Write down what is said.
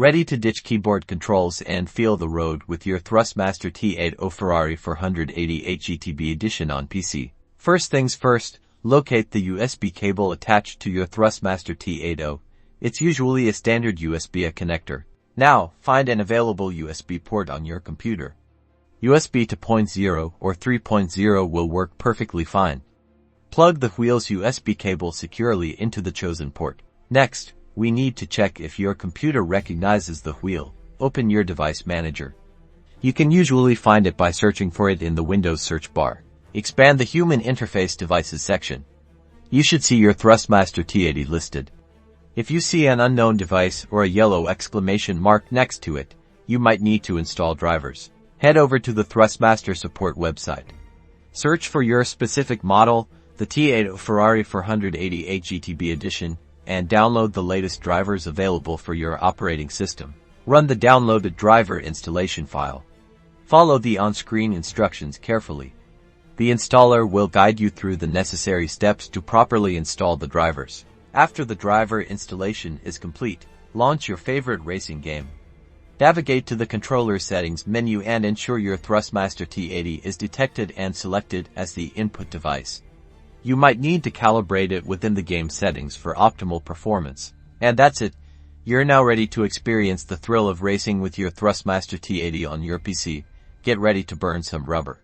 Ready to ditch keyboard controls and feel the road with your Thrustmaster T80 Ferrari 488 GTB Edition on PC. First things first, locate the USB cable attached to your Thrustmaster T80. It's usually a standard USB-A connector. Now, find an available USB port on your computer. USB 2.0 or 3.0 will work perfectly fine. Plug the wheel's USB cable securely into the chosen port. Next, we need to check if your computer recognizes the wheel. Open your device manager. You can usually find it by searching for it in the Windows search bar. Expand the Human Interface Devices section. You should see your Thrustmaster T80 listed. If you see an unknown device or a yellow exclamation mark next to it, you might need to install drivers. Head over to the Thrustmaster support website. Search for your specific model, the T80 Ferrari 488 GTB Edition, and download the latest drivers available for your operating system. Run the downloaded driver installation file. Follow the on-screen instructions carefully. The installer will guide you through the necessary steps to properly install the drivers. After the driver installation is complete, launch your favorite racing game. Navigate to the controller settings menu and ensure your Thrustmaster T80 is detected and selected as the input device. You might need to calibrate it within the game settings for optimal performance. And that's it. You're now ready to experience the thrill of racing with your Thrustmaster T80 on your PC. Get ready to burn some rubber.